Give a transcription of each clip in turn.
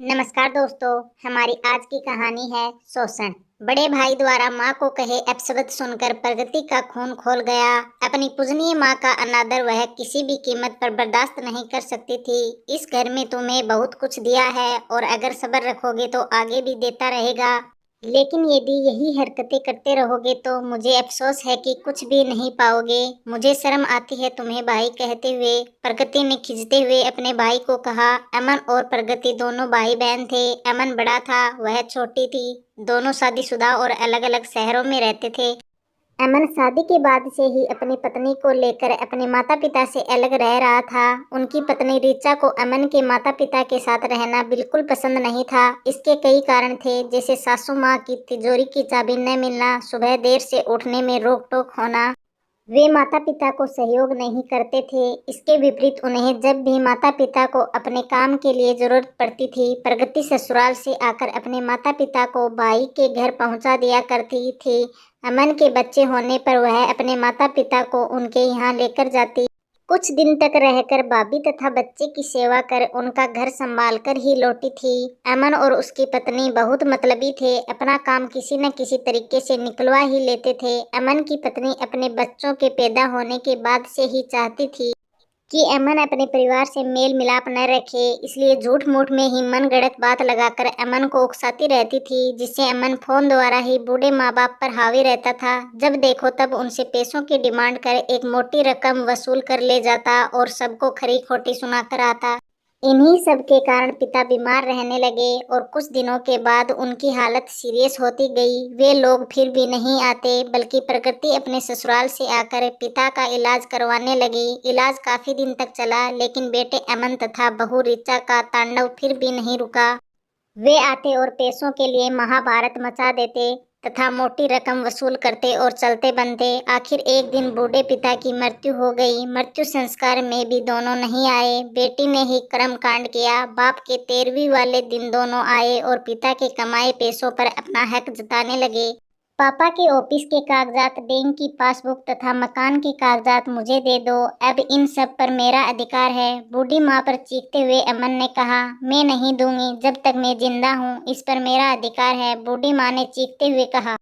नमस्कार दोस्तों, हमारी आज की कहानी है शोषण। बड़े भाई द्वारा माँ को कहे अपशब्द सुनकर प्रगति का खून खोल गया। अपनी पूजनीय माँ का अनादर वह किसी भी कीमत पर बर्दाश्त नहीं कर सकती थी। इस घर में तुम्हें बहुत कुछ दिया है और अगर सब्र रखोगे तो आगे भी देता रहेगा, लेकिन यदि यही हरकतें करते रहोगे तो मुझे अफसोस है कि कुछ भी नहीं पाओगे। मुझे शर्म आती है तुम्हें भाई कहते हुए, प्रगति ने खिंचते हुए अपने भाई को कहा। अमन और प्रगति दोनों भाई बहन थे। अमन बड़ा था, वह छोटी थी। दोनों शादीशुदा और अलग अलग शहरों में रहते थे। अमन शादी के बाद से ही अपनी पत्नी को लेकर अपने माता पिता से अलग रह रहा था। उनकी पत्नी ऋचा को अमन के माता पिता के साथ रहना बिल्कुल पसंद नहीं था। इसके कई कारण थे, जैसे सासू माँ की तिजोरी की चाबी न मिलना, सुबह देर से उठने में रोक टोक होना, वे माता पिता को सहयोग नहीं करते थे। इसके विपरीत उन्हें जब भी माता पिता को अपने काम के लिए जरूरत पड़ती थी, प्रगति ससुराल से आकर अपने माता पिता को भाई के घर पहुंचा दिया करती थी। अमन के बच्चे होने पर वह अपने माता पिता को उनके यहाँ लेकर जाती। कुछ दिन तक रहकर भाभी तथा बच्चे की सेवा कर उनका घर संभाल कर ही लौटी थी। अमन और उसकी पत्नी बहुत मतलबी थे, अपना काम किसी न किसी तरीके से निकलवा ही लेते थे। अमन की पत्नी अपने बच्चों के पैदा होने के बाद से ही चाहती थी कि अमन अपने परिवार से मेल मिलाप न रखे, इसलिए झूठ मूठ में ही मन गढ़ंत बात लगाकर अमन को उकसाती रहती थी, जिससे अमन फोन द्वारा ही बूढ़े माँ बाप पर हावी रहता था। जब देखो तब उनसे पैसों की डिमांड कर एक मोटी रकम वसूल कर ले जाता और सबको खरी खोटी सुनाकर आता। इन्हीं सब के कारण पिता बीमार रहने लगे और कुछ दिनों के बाद उनकी हालत सीरियस होती गई। वे लोग फिर भी नहीं आते, बल्कि प्रकृति अपने ससुराल से आकर पिता का इलाज करवाने लगी। इलाज काफी दिन तक चला, लेकिन बेटे अमन तथा बहू ऋचा का तांडव फिर भी नहीं रुका। वे आते और पैसों के लिए महाभारत मचा देते तथा मोटी रकम वसूल करते और चलते बनते। आखिर एक दिन बूढ़े पिता की मृत्यु हो गई। मृत्यु संस्कार में भी दोनों नहीं आए। बेटी ने ही कर्म कांड किया। बाप के 13वीं वाले दिन दोनों आए और पिता के कमाए पैसों पर अपना हक जताने लगे। पापा के ऑफिस के कागजात, बैंक की पासबुक तथा मकान के कागजात मुझे दे दो, अब इन सब पर मेरा अधिकार है। बूढ़ी माँ पर चीखते हुए अमन ने कहा, मैं नहीं दूंगी, जब तक मैं जिंदा हूँ इस पर मेरा अधिकार है। बूढ़ी माँ ने चीखते हुए कहा,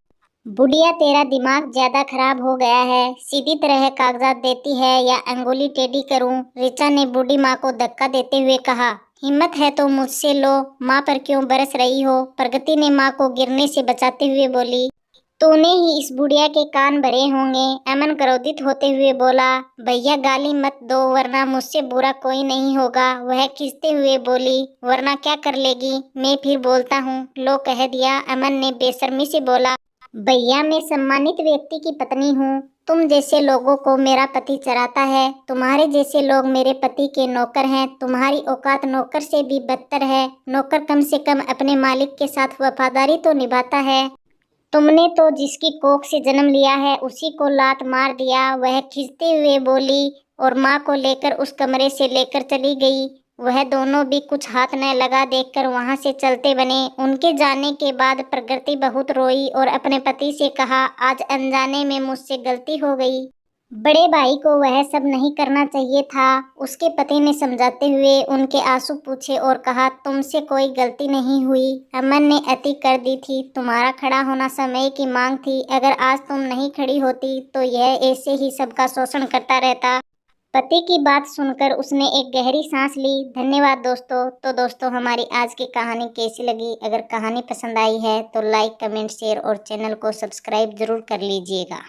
बुढ़िया तेरा दिमाग ज्यादा खराब हो गया है, सीधी तरह कागजात देती है या अंगुली टेढ़ी करूं? ऋचा ने बूढ़ी माँ को धक्का देते हुए कहा, हिम्मत है तो मुझसे लो, माँ पर क्यों बरस रही हो? प्रगति ने माँ को गिरने से बचाते हुए बोली, तूने ही इस बुढ़िया के कान भरे होंगे। अमन क्रोधित होते हुए बोला, भैया गाली मत दो वरना मुझसे बुरा कोई नहीं होगा। वह खींचते हुए बोली, वरना क्या कर लेगी? मैं फिर बोलता हूँ, लो कह दिया। अमन ने बेशर्मी से बोला, भैया मैं सम्मानित व्यक्ति की पत्नी हूँ। तुम जैसे लोगों को मेरा पति चराता है, तुम्हारे जैसे लोग मेरे पति के नौकर हैं। तुम्हारी औकात नौकर से भी बदतर है। नौकर कम से कम अपने मालिक के साथ वफादारी तो निभाता है। तुमने तो जिसकी कोख से जन्म लिया है उसी को लात मार दिया। वह खींचते हुए बोली और माँ को लेकर उस कमरे से लेकर चली गई। वह दोनों भी कुछ हाथ न लगा देखकर वहां से चलते बने। उनके जाने के बाद प्रकृति बहुत रोई और अपने पति से कहा, आज अनजाने में मुझसे गलती हो गई। बड़े भाई को वह सब नहीं करना चाहिए था। उसके पति ने समझाते हुए उनके आंसू पूछे और कहा, तुमसे कोई गलती नहीं हुई, अमन ने अति कर दी थी। तुम्हारा खड़ा होना समय की मांग थी। अगर आज तुम नहीं खड़ी होती तो यह ऐसे ही सबका शोषण करता रहता। पति की बात सुनकर उसने एक गहरी सांस ली। धन्यवाद दोस्तों। तो दोस्तों, हमारी आज की कहानी कैसी लगी? अगर कहानी पसंद आई है तो लाइक, कमेंट, शेयर और चैनल को सब्सक्राइब जरूर कर लीजिएगा।